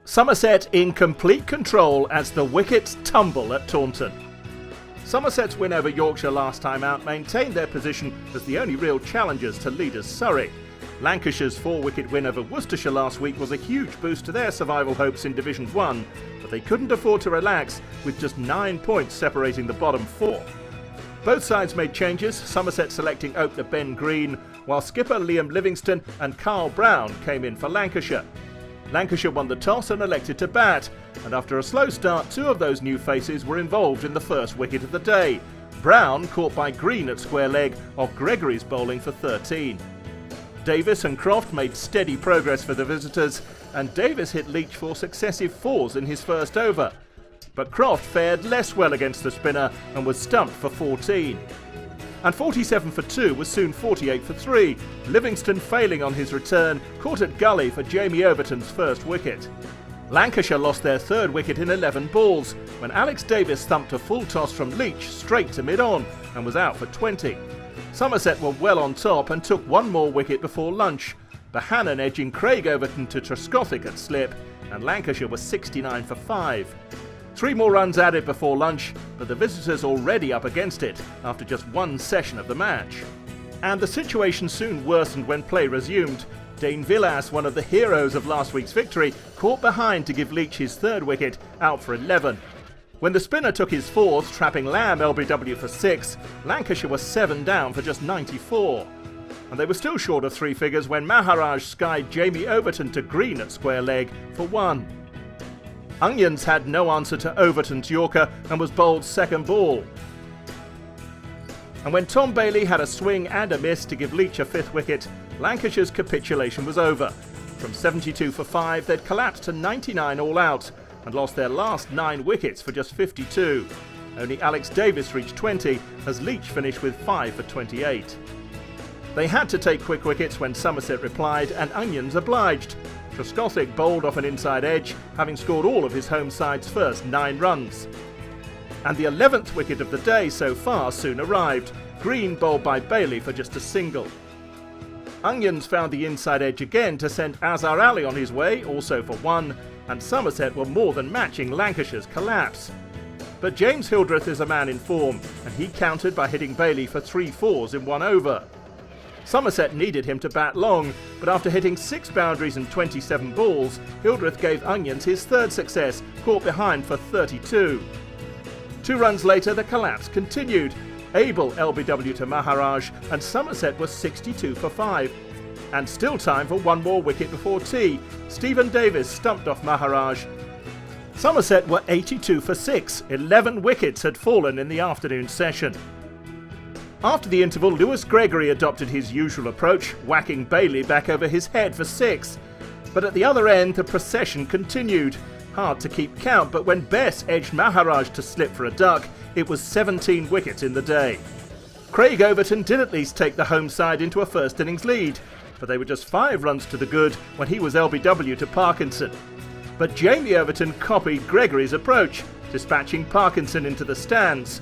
Somerset in complete control as the wickets tumble at Taunton. Somerset's win over Yorkshire last time out maintained their position as the only real challengers to leaders Surrey. Lancashire's 4-wicket win over Worcestershire last week was a huge boost to their survival hopes in Division 1, but they couldn't afford to relax, with just 9 points separating the bottom 4. Both sides made changes, Somerset selecting opener Ben Green, while skipper Liam Livingstone and Carl Brown came in for Lancashire. Lancashire won the toss and elected to bat, and after a slow start, 2 of those new faces were involved in the first wicket of the day. Brown caught by Green at square leg off Gregory's bowling for 13. Davis and Croft made steady progress for the visitors, and Davis hit Leach for successive 4s in his first over. But Croft fared less well against the spinner and was stumped for 14. And 47 for 2 was soon 48 for 3. Livingstone, failing on his return, caught at gully for Jamie Overton's first wicket. Lancashire lost their 3rd wicket in 11 balls, when Alex Davis thumped a full toss from Leach straight to mid-on and was out for 20. Somerset were well on top and took 1 more wicket before lunch, Bohannon edging Craig Overton to Trescothick at slip, and Lancashire was 69 for 5. 3 more runs added before lunch, but the visitors already up against it after just 1 session of the match. And the situation soon worsened when play resumed. Dane Villas, one of the heroes of last week's victory, caught behind to give Leach his 3rd wicket, out for 11. When the spinner took his 4th, trapping Lamb LBW for 6, Lancashire was 7 down for just 94. And they were still short of 3 figures when Maharaj skied Jamie Overton to Green at square leg for 1. Onions had no answer to Overton's Yorker and was bowled second ball. And when Tom Bailey had a swing and a miss to give Leach a 5th wicket, Lancashire's capitulation was over. From 72 for 5, they'd collapsed to 99 all out and lost their last 9 wickets for just 52. Only Alex Davis reached 20 as Leach finished with 5 for 28. They had to take quick wickets when Somerset replied, and Onions obliged. Trescothick bowled off an inside edge, having scored all of his home side's first 9 runs. And the 11th wicket of the day so far soon arrived, Green bowled by Bailey for just a single. Onions found the inside edge again to send Azhar Ali on his way, also for 1, and Somerset were more than matching Lancashire's collapse. But James Hildreth is a man in form, and he countered by hitting Bailey for 3 4s in 1 over. Somerset needed him to bat long, but after hitting 6 boundaries and 27 balls, Hildreth gave Onions his 3rd success, caught behind for 32. 2 runs later, the collapse continued. Abel LBW to Maharaj, and Somerset was 62 for 5. And still time for 1 more wicket before tea. Stephen Davis stumped off Maharaj. Somerset were 82 for 6. 11 wickets had fallen in the afternoon session. After the interval, Lewis Gregory adopted his usual approach, whacking Bailey back over his head for 6. But at the other end, the procession continued. Hard to keep count, but when Bess edged Maharaj to slip for a duck, it was 17 wickets in the day. Craig Overton did at least take the home side into a first innings lead, but they were just 5 runs to the good when he was LBW to Parkinson. But Jamie Overton copied Gregory's approach, dispatching Parkinson into the stands.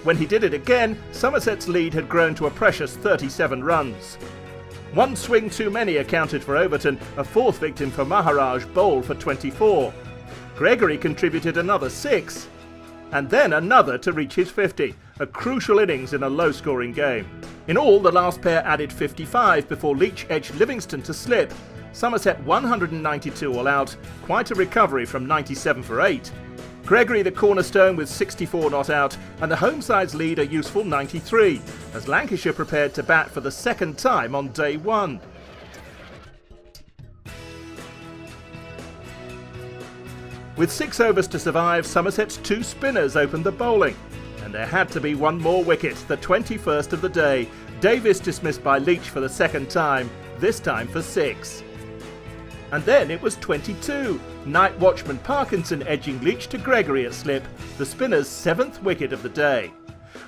When he did it again, Somerset's lead had grown to a precious 37 runs. 1 swing too many accounted for Overton, a 4th victim for Maharaj bowled for 24. Gregory contributed another 6, and then another to reach his 50, a crucial innings in a low-scoring game. In all, the last pair added 55 before Leach edged Livingstone to slip. Somerset 192 all out, quite a recovery from 97 for 8. Gregory the cornerstone with 64 not out, and the home side's lead a useful 93, as Lancashire prepared to bat for the 2nd time on day 1. With 6 overs to survive, Somerset's 2 spinners opened the bowling, and there had to be 1 more wicket, the 21st of the day. Davis dismissed by Leach for the 2nd time, this time for 6. And then it was 22. Night watchman Parkinson edging Leach to Gregory at slip, the spinner's 7th wicket of the day.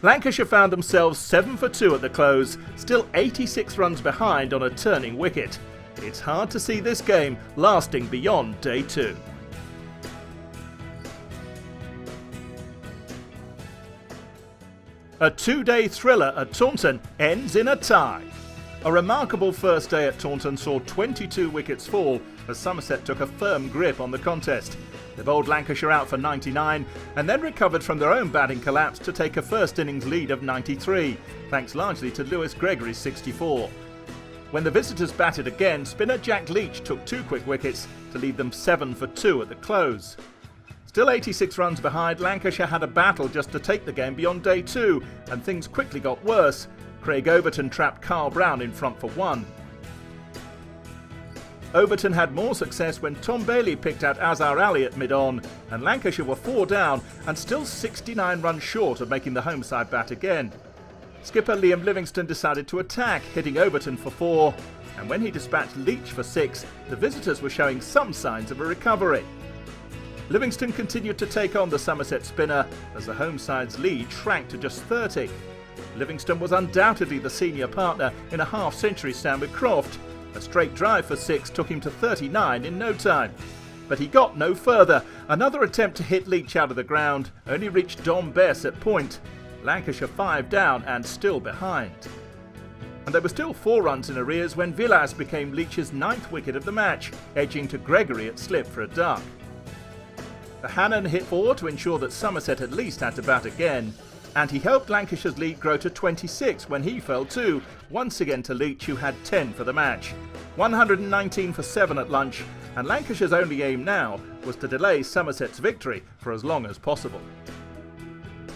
Lancashire found themselves 7 for 2 at the close, still 86 runs behind on a turning wicket. It's hard to see this game lasting beyond day 2. A 2-day thriller at Taunton ends in a tie. A remarkable first day at Taunton saw 22 wickets fall as Somerset took a firm grip on the contest. They bowled Lancashire out for 99 and then recovered from their own batting collapse to take a first innings lead of 93, thanks largely to Lewis Gregory's 64. When the visitors batted again, spinner Jack Leach took 2 quick wickets to leave them 7 for 2 at the close. Still 86 runs behind, Lancashire had a battle just to take the game beyond day 2, and things quickly got worse. Craig Overton trapped Carl Brown in front for 1. Overton had more success when Tom Bailey picked out Azhar Ali at mid-on, and Lancashire were 4 down and still 69 runs short of making the home side bat again. Skipper Liam Livingstone decided to attack, hitting Overton for 4, and when he dispatched Leach for 6, the visitors were showing some signs of a recovery. Livingstone continued to take on the Somerset spinner as the home side's lead shrank to just 30. Livingstone was undoubtedly the senior partner in a half-century stand with Croft. A straight drive for 6 took him to 39 in no time. But he got no further. Another attempt to hit Leach out of the ground only reached Dom Bess at point. Lancashire 5 down and still behind. And they were still 4 runs in arrears when Villas became Leach's 9th wicket of the match, edging to Gregory at slip for a duck. The Hannon hit 4 to ensure that Somerset at least had to bat again, and he helped Lancashire's lead grow to 26 when he fell too, once again to Leach, who had 10 for the match. 119 for 7 at lunch, and Lancashire's only aim now was to delay Somerset's victory for as long as possible.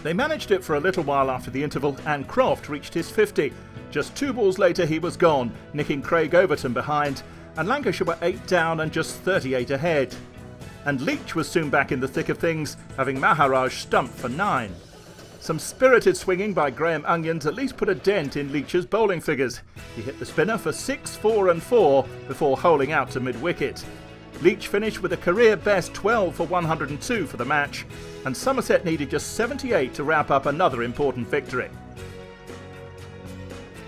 They managed it for a little while after the interval, and Croft reached his 50. Just 2 balls later he was gone, nicking Craig Overton behind, and Lancashire were 8 down and just 38 ahead. And Leach was soon back in the thick of things, having Maharaj stumped for 9. Some spirited swinging by Graham Onions at least put a dent in Leach's bowling figures. He hit the spinner for 6, 4 and 4 before holing out to mid-wicket. Leach finished with a career best 12 for 102 for the match, and Somerset needed just 78 to wrap up another important victory.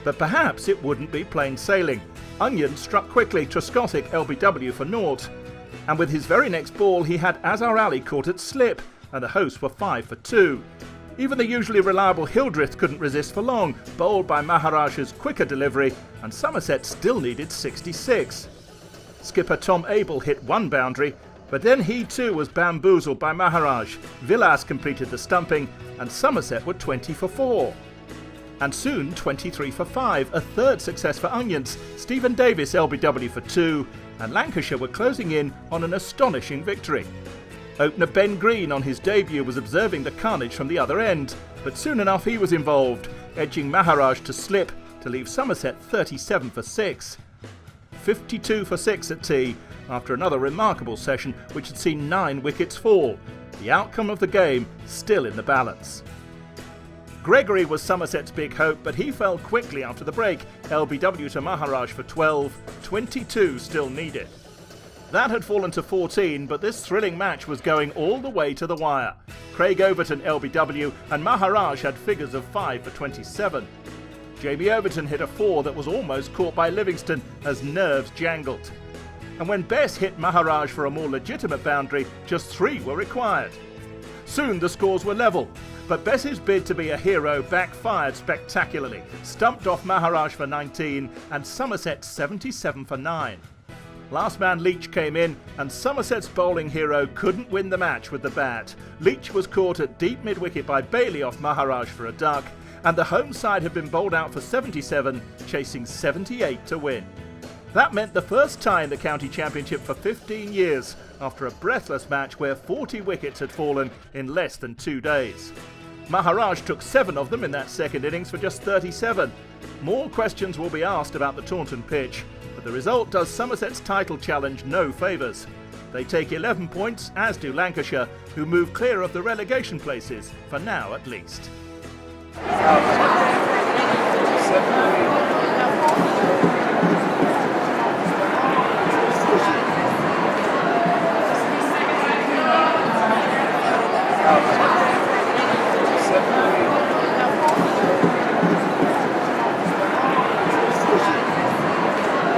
But perhaps it wouldn't be plain sailing. Onions struck quickly Trescothick LBW for 0, and with his very next ball he had Azhar Ali caught at slip, and the hosts were 5 for 2. Even the usually reliable Hildreth couldn't resist for long, bowled by Maharaj's quicker delivery, and Somerset still needed 66. Skipper Tom Abel hit 1 boundary, but then he too was bamboozled by Maharaj. Villas completed the stumping, and Somerset were 20 for 4. And soon 23 for 5, a 3rd success for Onions. Stephen Davis LBW for 2, and Lancashire were closing in on an astonishing victory. Opener Ben Green on his debut was observing the carnage from the other end, but soon enough he was involved, edging Maharaj to slip to leave Somerset 37 for 6. 52 for 6 at tea, after another remarkable session which had seen 9 wickets fall. The outcome of the game still in the balance. Gregory was Somerset's big hope, but he fell quickly after the break. LBW to Maharaj for 12, 22 still needed. That had fallen to 14, but this thrilling match was going all the way to the wire. Craig Overton LBW and Maharaj had figures of 5 for 27. Jamie Overton hit a 4 that was almost caught by Livingstone as nerves jangled. And when Bess hit Maharaj for a more legitimate boundary, just 3 were required. Soon the scores were level, but Bess's bid to be a hero backfired spectacularly, stumped off Maharaj for 19 and Somerset 77 for 9. Last man Leach came in, and Somerset's bowling hero couldn't win the match with the bat. Leach was caught at deep mid-wicket by Bailey off Maharaj for a duck, and the home side had been bowled out for 77, chasing 78 to win. That meant the first tie in the county championship for 15 years, after a breathless match where 40 wickets had fallen in less than 2 days. Maharaj took 7 of them in that second innings for just 37. More questions will be asked about the Taunton pitch, but the result does Somerset's title challenge no favours. They take 11 points, as do Lancashire, who move clear of the relegation places, for now at least.